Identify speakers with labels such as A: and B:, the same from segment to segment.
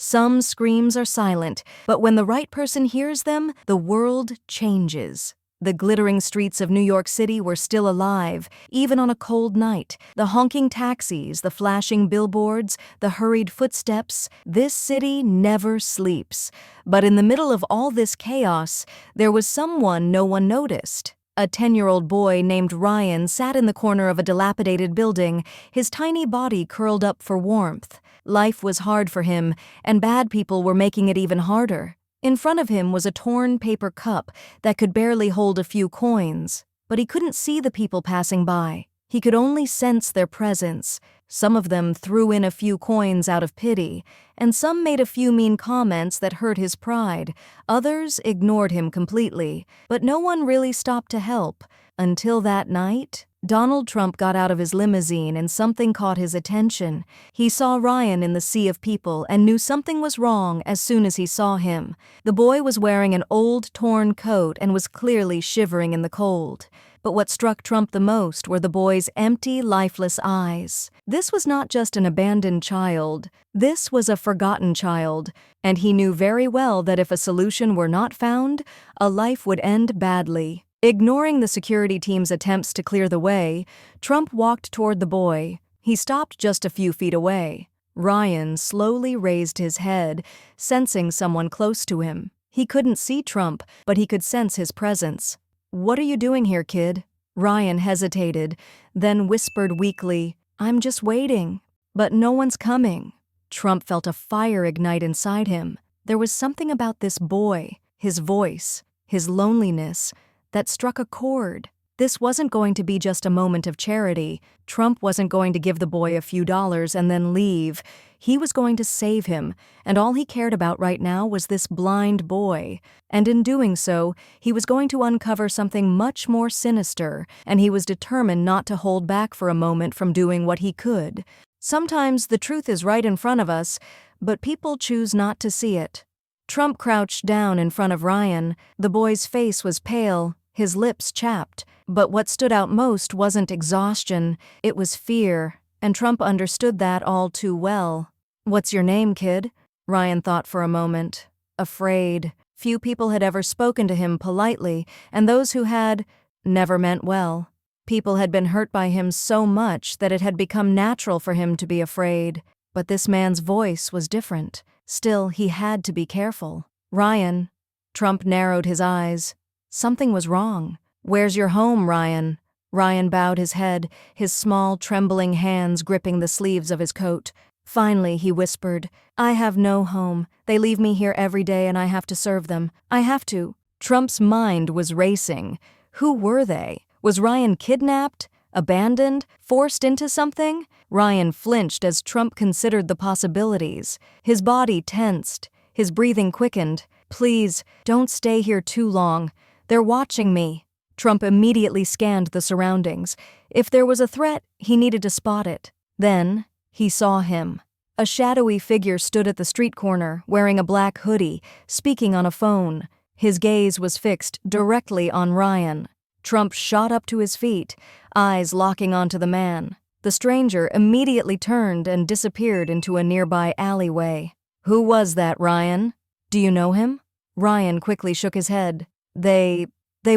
A: Some screams are silent, but when the right person hears them, the world changes. The glittering streets of New York City were still alive, even on a cold night. The honking taxis, the flashing billboards, the hurried footsteps. This city never sleeps. But in the middle of all this chaos, there was someone no one noticed. A 10-year-old boy named Ryan sat in the corner of a dilapidated building, his tiny body curled up for warmth. Life was hard for him, and bad people were making it even harder. In front of him was a torn paper cup that could barely hold a few coins, but he couldn't see the people passing by. He could only sense their presence. Some of them threw in a few coins out of pity, and some made a few mean comments that hurt his pride. Others ignored him completely, but no one really stopped to help. Until that night, Donald Trump got out of his limousine and something caught his attention. He saw Ryan in the sea of people and knew something was wrong as soon as he saw him. The boy was wearing an old, torn coat and was clearly shivering in the cold. But what struck Trump the most were the boy's empty, lifeless eyes. This was not just an abandoned child. This was a forgotten child, and he knew very well that if a solution were not found, a life would end badly. Ignoring the security team's attempts to clear the way, Trump walked toward the boy. He stopped just a few feet away. Ryan slowly raised his head, sensing someone close to him. He couldn't see Trump, but he could sense his presence. "What are you doing here, kid?" Ryan hesitated, then whispered weakly, "I'm just waiting." "But no one's coming." Trump felt a fire ignite inside him. There was something about this boy, his voice, his loneliness, that struck a chord. This wasn't going to be just a moment of charity. Trump wasn't going to give the boy a few dollars and then leave. He was going to save him, and all he cared about right now was this blind boy. And in doing so, he was going to uncover something much more sinister, and he was determined not to hold back for a moment from doing what he could. Sometimes the truth is right in front of us, but people choose not to see it. Trump crouched down in front of Ryan. The boy's face was pale, his lips chapped. But what stood out most wasn't exhaustion, it was fear, and Trump understood that all too well. "What's your name, kid?" Ryan thought for a moment. Afraid. Few people had ever spoken to him politely, and those who had never meant well. People had been hurt by him so much that it had become natural for him to be afraid. But this man's voice was different. Still, he had to be careful. "Ryan." Trump narrowed his eyes. Something was wrong. "Where's your home, Ryan?" Ryan bowed his head, his small, trembling hands gripping the sleeves of his coat. Finally, he whispered, "I have no home. They leave me here every day and I have to serve them. I have to." Trump's mind was racing. Who were they? Was Ryan kidnapped? Abandoned? Forced into something? Ryan flinched as Trump considered the possibilities. His body tensed. His breathing quickened. "Please, don't stay here too long. They're watching me." Trump immediately scanned the surroundings. If there was a threat, he needed to spot it. Then, he saw him. A shadowy figure stood at the street corner, wearing a black hoodie, speaking on a phone. His gaze was fixed directly on Ryan. Trump shot up to his feet, eyes locking onto the man. The stranger immediately turned and disappeared into a nearby alleyway. "Who was that, Ryan? Do you know him?" Ryan quickly shook his head. They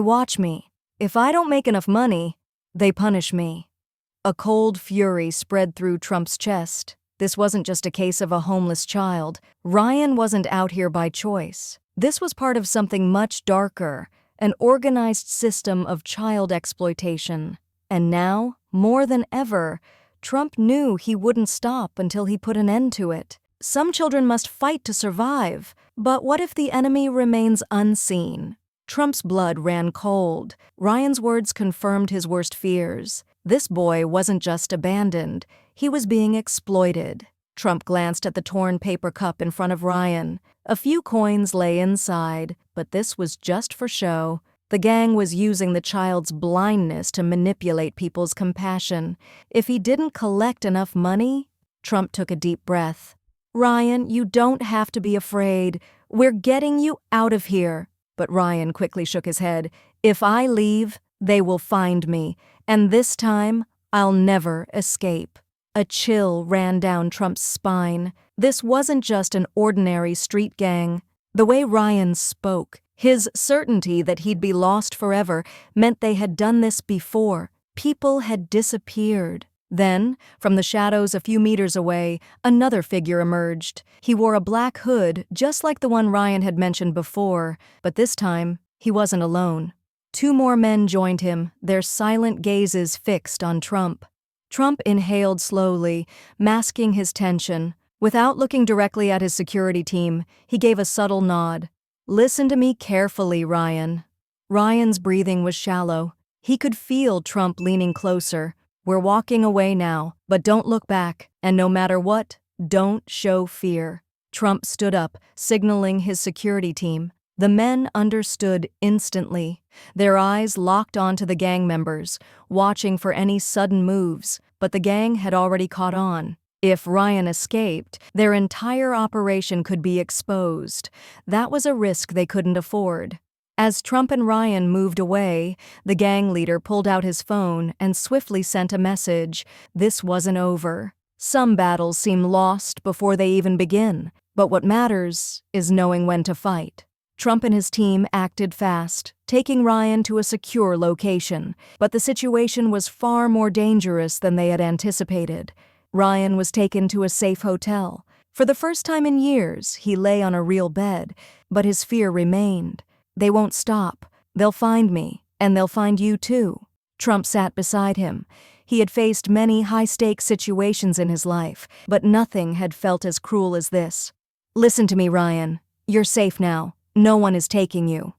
A: watch me. If I don't make enough money, they punish me." A cold fury spread through Trump's chest. This wasn't just a case of a homeless child. Ryan wasn't out here by choice. This was part of something much darker, an organized system of child exploitation. And now, more than ever, Trump knew he wouldn't stop until he put an end to it. Some children must fight to survive, but what if the enemy remains unseen? Trump's blood ran cold. Ryan's words confirmed his worst fears. This boy wasn't just abandoned, he was being exploited. Trump glanced at the torn paper cup in front of Ryan. A few coins lay inside, but this was just for show. The gang was using the child's blindness to manipulate people's compassion. If he didn't collect enough money, Trump took a deep breath. "Ryan, you don't have to be afraid. We're getting you out of here." But Ryan quickly shook his head. "If I leave, they will find me, and this time, I'll never escape." A chill ran down Trump's spine. This wasn't just an ordinary street gang. The way Ryan spoke, his certainty that he'd be lost forever, meant they had done this before. People had disappeared. Then, from the shadows a few meters away, another figure emerged. He wore a black hood, just like the one Ryan had mentioned before, but this time, he wasn't alone. Two more men joined him, their silent gazes fixed on Trump. Trump inhaled slowly, masking his tension. Without looking directly at his security team, he gave a subtle nod. "Listen to me carefully, Ryan." Ryan's breathing was shallow. He could feel Trump leaning closer. "We're walking away now, but don't look back, and no matter what, don't show fear." Trump stood up, signaling his security team. The men understood instantly. Their eyes locked onto the gang members, watching for any sudden moves, but the gang had already caught on. If Ryan escaped, their entire operation could be exposed. That was a risk they couldn't afford. As Trump and Ryan moved away, the gang leader pulled out his phone and swiftly sent a message. This wasn't over. Some battles seem lost before they even begin, but what matters is knowing when to fight. Trump and his team acted fast, taking Ryan to a secure location, but the situation was far more dangerous than they had anticipated. Ryan was taken to a safe hotel. For the first time in years, he lay on a real bed, but his fear remained. "They won't stop. They'll find me, and they'll find you too." Trump sat beside him. He had faced many high-stakes situations in his life, but nothing had felt as cruel as this. "Listen to me, Ryan. You're safe now. No one is taking you."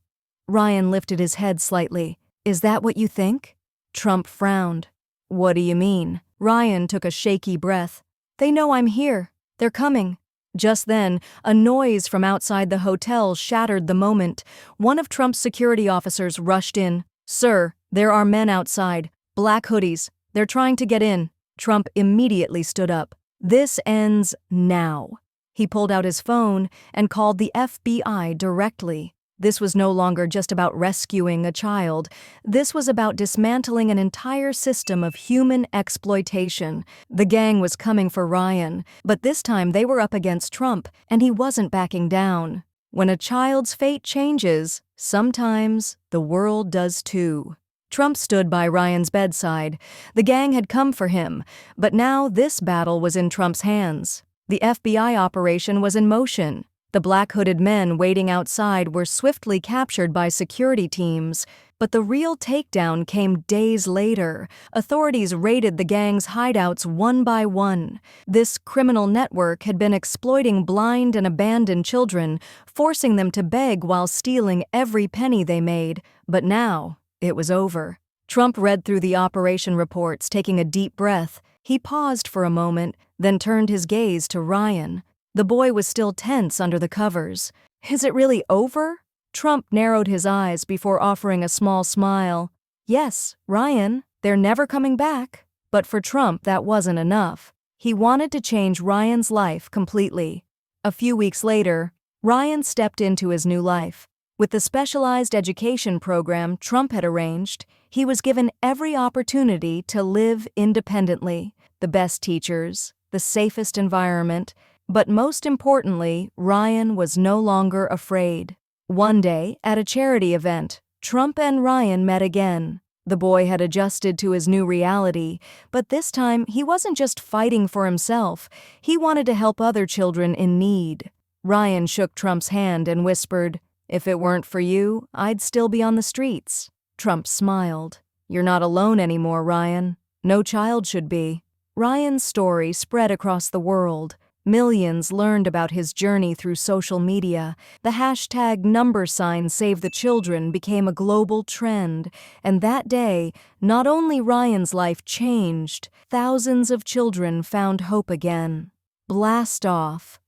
A: Ryan lifted his head slightly. "Is that what you think?" Trump frowned. "What do you mean?" Ryan took a shaky breath. "They know I'm here. They're coming." Just then, a noise from outside the hotel shattered the moment. One of Trump's security officers rushed in. "Sir, there are men outside. Black hoodies. They're trying to get in." Trump immediately stood up. "This ends now." He pulled out his phone and called the FBI directly. This was no longer just about rescuing a child. This was about dismantling an entire system of human exploitation. The gang was coming for Ryan, but this time they were up against Trump, and he wasn't backing down. When a child's fate changes, sometimes the world does too. Trump stood by Ryan's bedside. The gang had come for him, but now this battle was in Trump's hands. The FBI operation was in motion. The black-hooded men waiting outside were swiftly captured by security teams, but the real takedown came days later. Authorities raided the gang's hideouts one by one. This criminal network had been exploiting blind and abandoned children, forcing them to beg while stealing every penny they made. But now, it was over. Trump read through the operation reports, taking a deep breath. He paused for a moment, then turned his gaze to Ryan. The boy was still tense under the covers. "Is it really over?" Trump narrowed his eyes before offering a small smile. "Yes, Ryan, they're never coming back." But for Trump, that wasn't enough. He wanted to change Ryan's life completely. A few weeks later, Ryan stepped into his new life. With the specialized education program Trump had arranged, he was given every opportunity to live independently. The best teachers, the safest environment, but most importantly, Ryan was no longer afraid. One day, at a charity event, Trump and Ryan met again. The boy had adjusted to his new reality, but this time he wasn't just fighting for himself. He wanted to help other children in need. Ryan shook Trump's hand and whispered, "If it weren't for you, I'd still be on the streets." Trump smiled. "You're not alone anymore, Ryan. No child should be." Ryan's story spread across the world. Millions learned about his journey through social media. The hashtag #SaveTheChildren became a global trend, and that day, not only Ryan's life changed, thousands of children found hope again. Blast off.